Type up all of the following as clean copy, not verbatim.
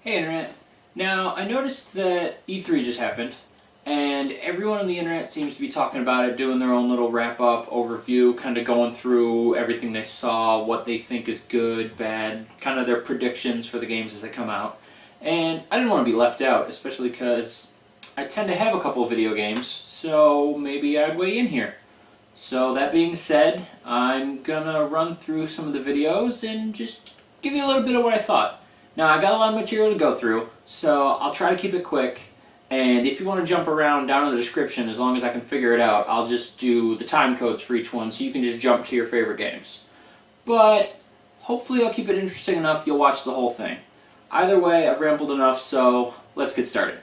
Hey Internet. Now, I noticed that E3 just happened, and everyone on the Internet seems to be talking about it, doing their own little wrap-up, overview, kind of going through everything they saw, what they think is good, bad, kind of their predictions for the games as they come out. And I didn't want to be left out, especially because I tend to have a couple of video games, so maybe I'd weigh in here. So that being said, I'm gonna run through some of the videos and just give you a little bit of what I thought. Now, I got a lot of material to go through, so I'll try to keep it quick, and if you want to jump around down in the description, as long as I can figure it out, I'll just do the time codes for each one so you can just jump to your favorite games. But hopefully I'll keep it interesting enough you'll watch the whole thing. Either way, I've rambled enough, so let's get started.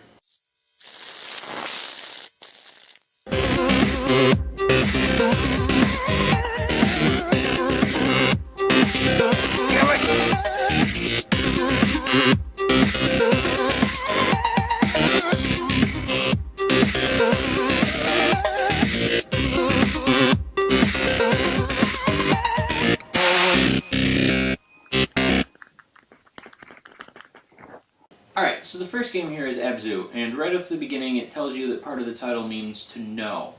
Alright, so the first game here is Abzu, and right off the beginning it tells you that part of the title means to know.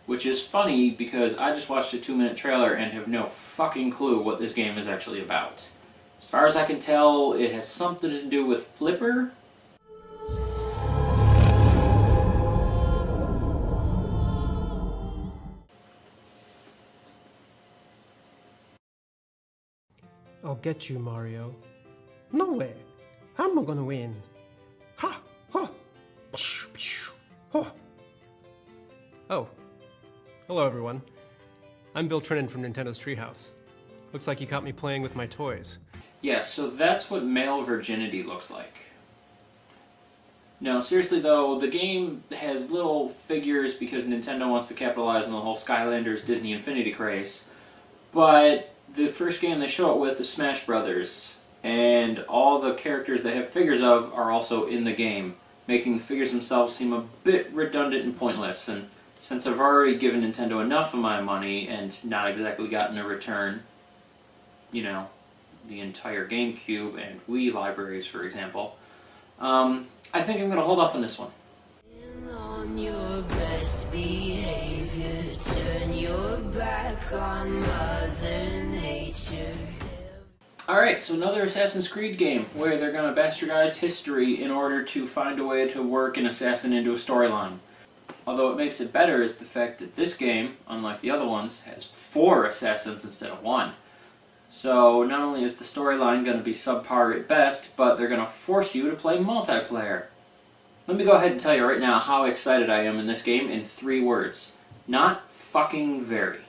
Which is funny because I just watched a 2-minute trailer and have no fucking clue what this game is actually about. As far as I can tell, it has something to do with Flipper. I'll get you, Mario. No way. I'm not gonna win. Ha! Ha! Psh, psh, ha. Oh. Hello, everyone. I'm Bill Trinan from Nintendo's Treehouse. Looks like you caught me playing with my toys. Yeah, so that's what male virginity looks like. No, seriously though, the game has little figures because Nintendo wants to capitalize on the whole Skylanders Disney Infinity craze, but the first game they show it with is Smash Brothers, and all the characters they have figures of are also in the game, making the figures themselves seem a bit redundant and pointless. And since I've already given Nintendo enough of my money and not exactly gotten a return, you know, the entire GameCube and Wii libraries, for example, I think I'm going to hold off on this one. On your best behavior, turn your back on Mother Nature. Alright, so another Assassin's Creed game where they're going to bastardize history in order to find a way to work an assassin into a storyline. Although what makes it better is the fact that this game, unlike the other ones, has 4 assassins instead of 1. So not only is the storyline going to be subpar at best, but they're going to force you to play multiplayer. Let me go ahead and tell you right now how excited I am in this game in 3 words. Not fucking very.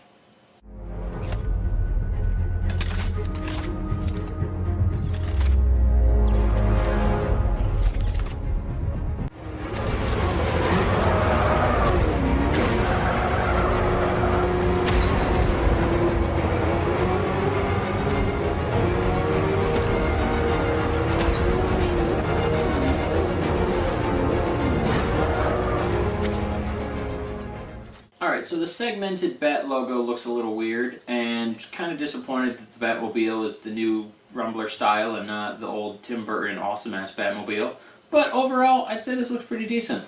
Alright, so the segmented bat logo looks a little weird, and kind of disappointed that the Batmobile is the new Rumbler style and not the old Tim Burton awesome-ass Batmobile. But overall, I'd say this looks pretty decent.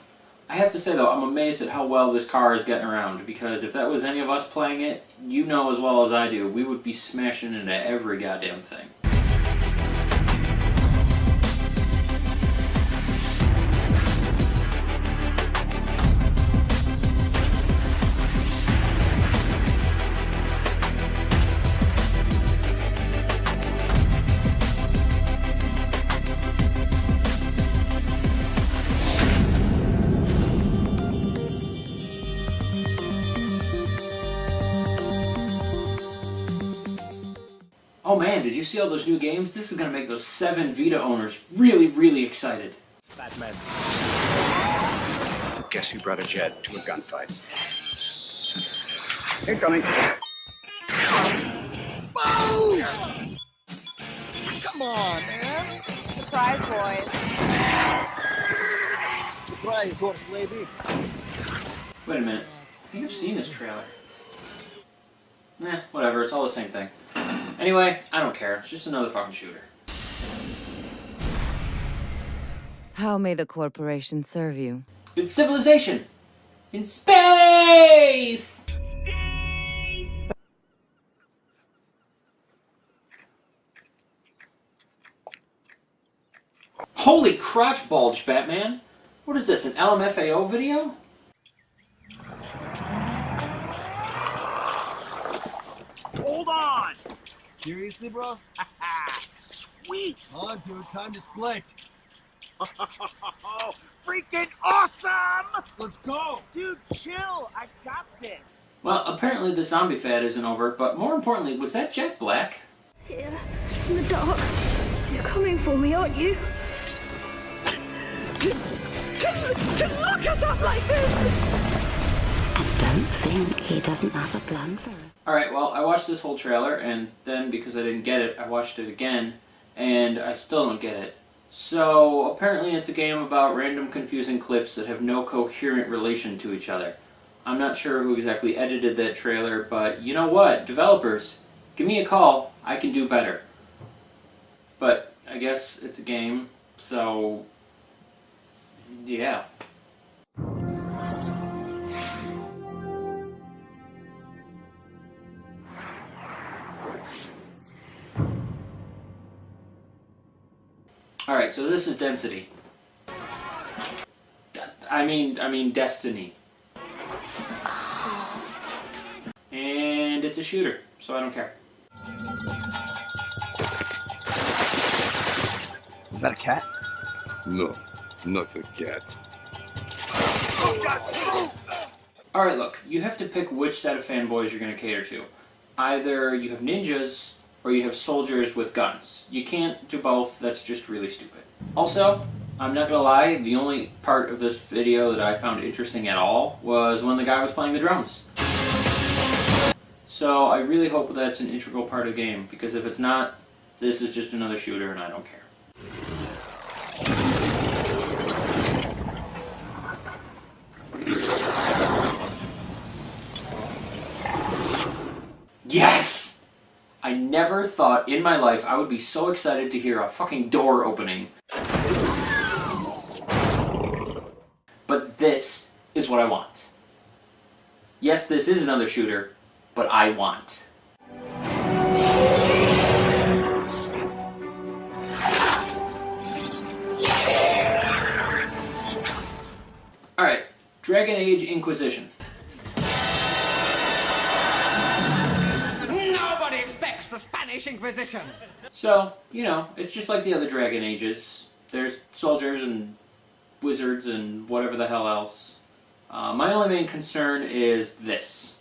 I have to say though, I'm amazed at how well this car is getting around, because if that was any of us playing it, you know as well as I do, we would be smashing into every goddamn thing. Oh man, did you see all those new games? This is going to make those 7 Vita owners really, really excited. Batman. Guess who brought a jet to a gunfight? Incoming. Boom! Come on, man. Surprise, boys. prize horse, lady. Wait a minute. I think I've seen this trailer. Nah, whatever. It's all the same thing. Anyway, I don't care. It's just another fucking shooter. How may the corporation serve you? It's civilization! In space! Holy crotch bulge, Batman! What is this, an LMFAO video? Hold on! Seriously, bro? Sweet! Come on, dude, time to split. Freaking awesome! Let's go! Dude, chill. I got this. Well, apparently the zombie fad isn't over, but more importantly, was that Jet Black? Here, in the dark. You're coming for me, aren't you? To lock us up like this! I don't think he doesn't have a plan for it. Alright, well, I watched this whole trailer, and then because I didn't get it, I watched it again, and I still don't get it. So, apparently it's a game about random confusing clips that have no coherent relation to each other. I'm not sure who exactly edited that trailer, but you know what? Developers, give me a call. I can do better. But I guess it's a game, so yeah. Alright, so this is Density. I mean Destiny. And it's a shooter, so I don't care. Is that a cat? No, not a cat. Alright, look, you have to pick which set of fanboys you're going to cater to. Either you have ninjas, or you have soldiers with guns. You can't do both, that's just really stupid. Also, I'm not gonna lie, the only part of this video that I found interesting at all was when the guy was playing the drums. So I really hope that's an integral part of the game, because if it's not, this is just another shooter and I don't care. Yes! I never thought in my life I would be so excited to hear a fucking door opening. But this is what I want. Yes, this is another shooter, but I want. Alright, Dragon Age Inquisition. Nobody expects the Spanish Inquisition. So, you know, it's just like the other Dragon Ages. There's soldiers and wizards and whatever the hell else. My only main concern is this.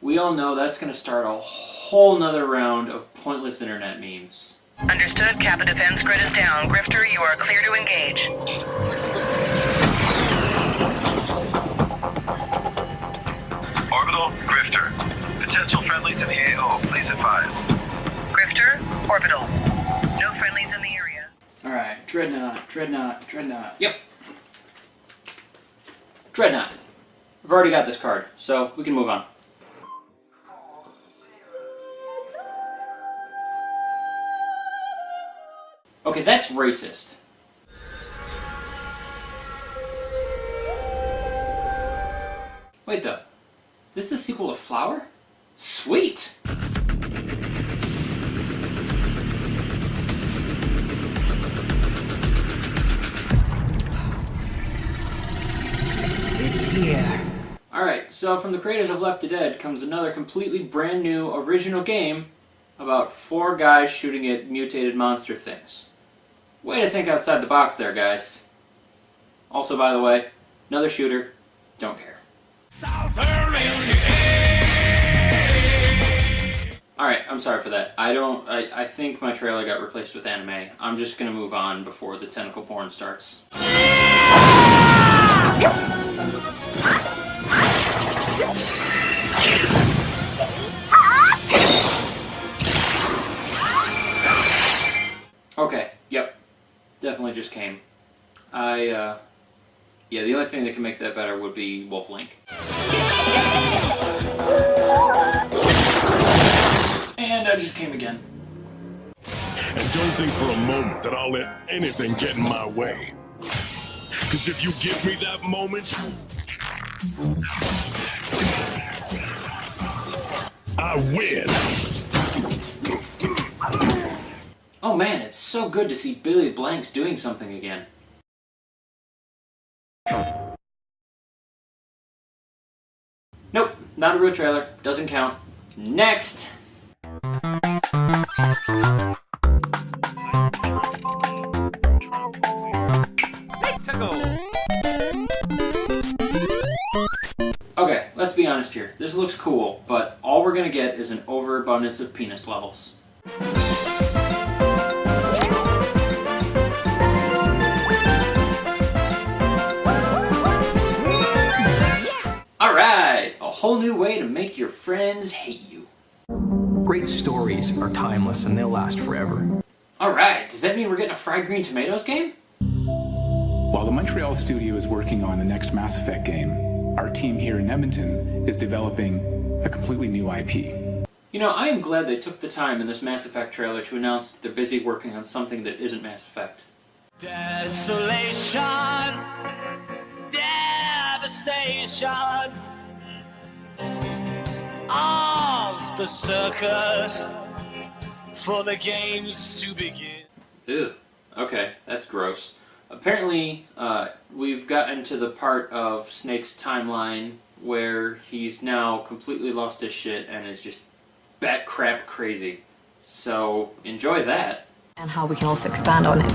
We all know that's going to start a whole nother round of pointless internet memes. Understood. Kappa defense grid is down. Grifter, you are clear to engage. Orbital, Grifter. Potential friendlies in the AO, please advise. Grifter, Orbital. No friendlies in the area. Alright, Dreadnought. Yep. Dreadnought. I've already got this card, so we can move on. Okay, that's racist. Wait though, is this the sequel to Flower? Sweet! It's here. Alright, so from the creators of Left 4 Dead comes another completely brand new original game about 4 guys shooting at mutated monster things. Way to think outside the box there, guys. Also, by the way, another shooter, don't care. Alright, I'm sorry for that. I think my trailer got replaced with anime. I'm just gonna move on before the tentacle porn starts. Okay, yep. definitely just came. Yeah, the only thing that can make that better would be Wolf Link. And I just came again. And don't think for a moment that I'll let anything get in my way. Because if you give me that moment, I win. Oh man, it's so good to see Billy Blanks doing something again. Nope, not a real trailer. Doesn't count. Next! Okay, let's be honest here. This looks cool, but all we're gonna get is an overabundance of penis levels. Alright! A whole new way to make your friends hate you. Great stories are timeless and they'll last forever. Alright, does that mean we're getting a fried green tomatoes game? While the Montreal studio is working on the next Mass Effect game, our team here in Edmonton is developing a completely new IP. You know, I am glad they took the time in this Mass Effect trailer to announce that they're busy working on something that isn't Mass Effect. Desolation, devastation of the circus for the games to begin. Ew. Okay, that's gross. Apparently, we've gotten to the part of Snake's timeline where he's now completely lost his shit and is just bat crap crazy. So, enjoy that. And how we can also expand on it.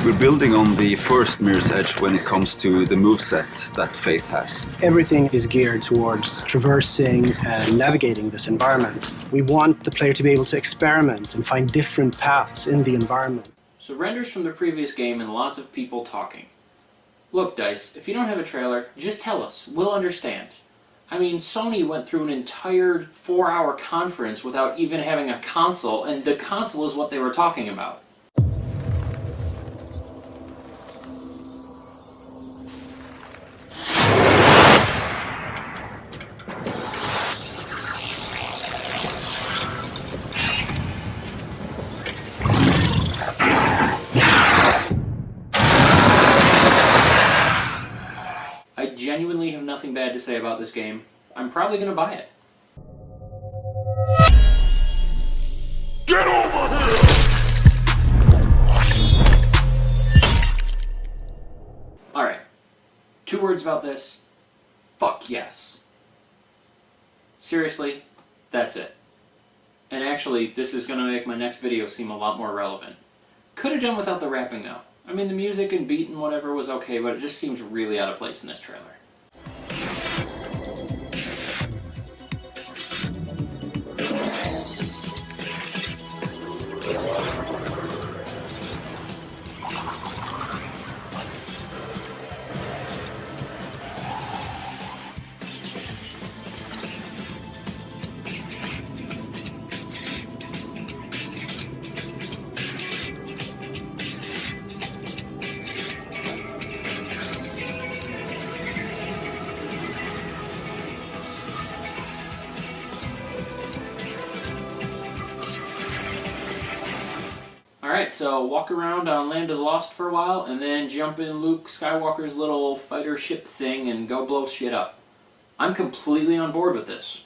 We're building on the first Mirror's Edge when it comes to the moveset that Faith has. Everything is geared towards traversing and navigating this environment. We want the player to be able to experiment and find different paths in the environment. So renders from the previous game and lots of people talking. Look, DICE, if you don't have a trailer, just tell us. We'll understand. I mean, Sony went through an entire 4-hour conference without even having a console, and the console is what they were talking about. I genuinely have nothing bad to say about this game. I'm probably going to buy it. Get over here! Alright. 2 words about this. Fuck yes. Seriously, that's it. And actually, this is going to make my next video seem a lot more relevant. Could have done without the rapping though. I mean, the music and beat and whatever was okay, but it just seems really out of place in this trailer. Alright, so walk around on Land of the Lost for a while, and then jump in Luke Skywalker's little fighter ship thing and go blow shit up. I'm completely on board with this.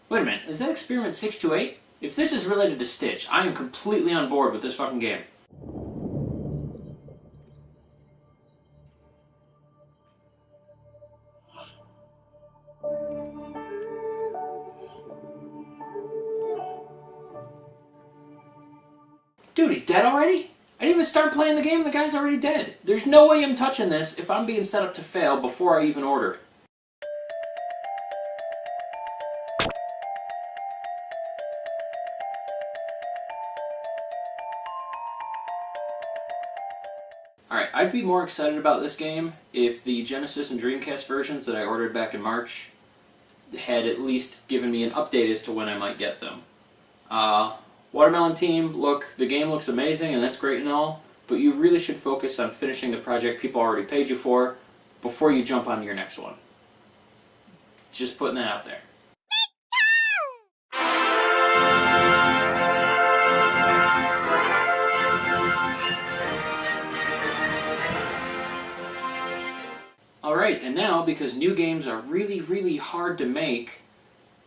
Wait a minute, is that Experiment 628? If this is related to Stitch, I am completely on board with this fucking game. Dude, he's dead already? I didn't even start playing the game, the guy's already dead. There's no way I'm touching this if I'm being set up to fail before I even order it. Alright, I'd be more excited about this game if the Genesis and Dreamcast versions that I ordered back in March had at least given me an update as to when I might get them. Watermelon Team, look, the game looks amazing and that's great and all, but you really should focus on finishing the project people already paid you for before you jump on your next one. Just putting that out there. Alright, and now, because new games are really, really hard to make,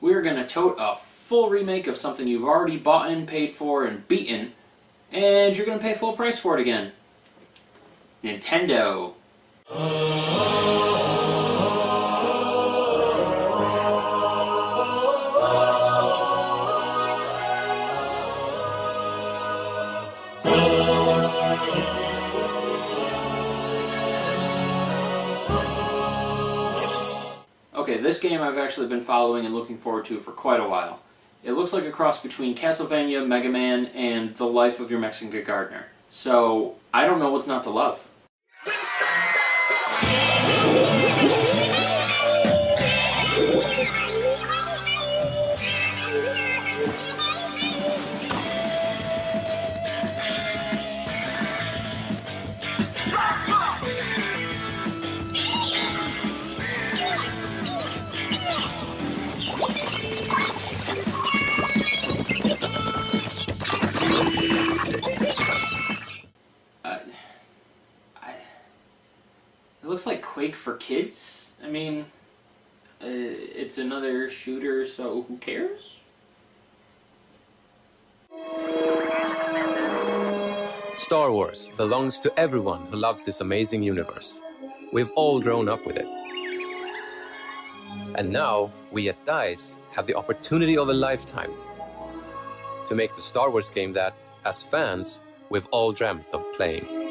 we're going to tote a full remake of something you've already bought and paid for and beaten, and you're going to pay full price for it again. Nintendo. Okay, this game I've actually been following and looking forward to for quite a while. It looks like a cross between Castlevania, Mega Man, and The Life of Your Mexican Gardener. So, I don't know what's not to love. It looks like Quake for kids. I mean, it's another shooter, so who cares? Star Wars belongs to everyone who loves this amazing universe. We've all grown up with it. And now, we at DICE have the opportunity of a lifetime to make the Star Wars game that, as fans, we've all dreamt of playing.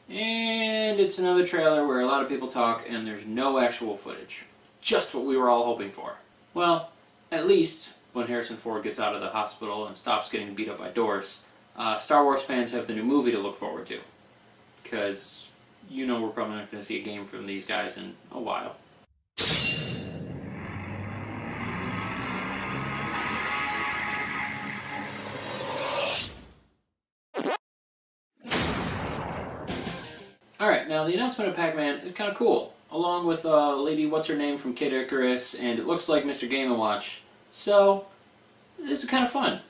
And it's another trailer where a lot of people talk and there's no actual footage. Just what we were all hoping for. Well, at least when Harrison Ford gets out of the hospital and stops getting beat up by doors, Star Wars fans have the new movie to look forward to. Because, you know, we're probably not going to see a game from these guys in a while. Alright, now the announcement of Pac-Man is kind of cool, along with Lady What's-Her-Name from Kid Icarus, and it looks like Mr. Game & Watch, so this is kind of fun.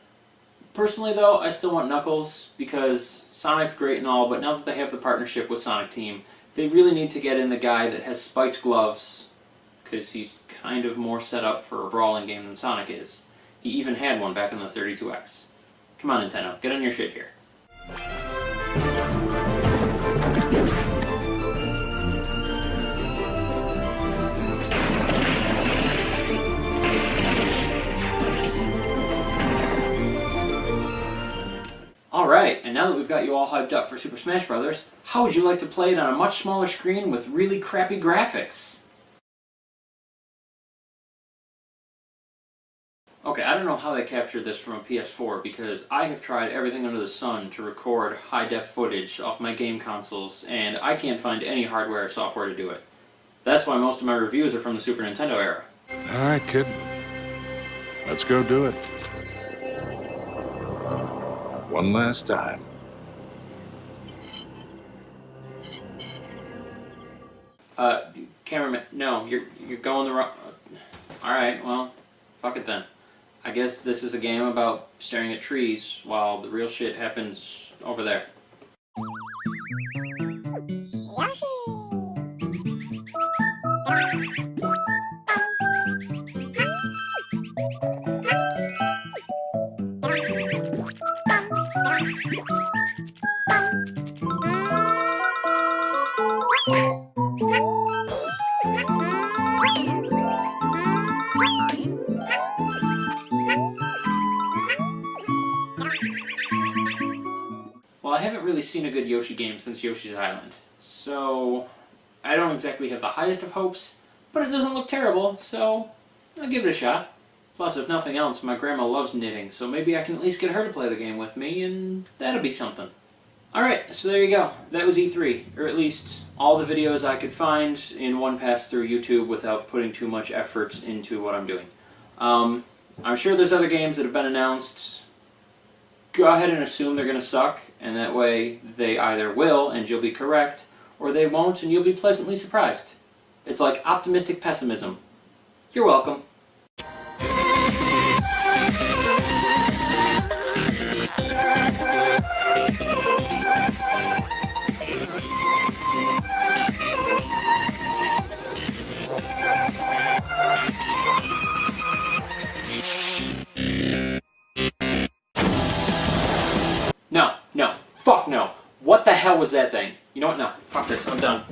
Personally though, I still want Knuckles, because Sonic's great and all, but now that they have the partnership with Sonic Team, they really need to get in the guy that has spiked gloves, because he's kind of more set up for a brawling game than Sonic is. He even had one back in the 32X. Come on Nintendo, get on your shit here. Alright, and now that we've got you all hyped up for Super Smash Bros., how would you like to play it on a much smaller screen with really crappy graphics? Okay, I don't know how they captured this from a PS4 because I have tried everything under the sun to record high-def footage off my game consoles, and I can't find any hardware or software to do it. That's why most of my reviews are from the Super Nintendo era. Alright, kid. Let's go do it. One last time. Cameraman, no, you're going the wrong... Alright, well, fuck it then. I guess this is a game about staring at trees while the real shit happens over there. Well, I haven't really seen a good Yoshi game since Yoshi's Island, so I don't exactly have the highest of hopes, but it doesn't look terrible, so I'll give it a shot. Plus, if nothing else, my grandma loves knitting, so maybe I can at least get her to play the game with me, and that'll be something. Alright, so there you go. That was E3, or at least all the videos I could find in one pass through YouTube without putting too much effort into what I'm doing. I'm sure there's other games that have been announced. Go ahead and assume they're going to suck, and that way they either will and you'll be correct, or they won't and you'll be pleasantly surprised. It's like optimistic pessimism. You're welcome. No. Fuck no. What the hell was that thing? You know what? No. Fuck this. I'm done.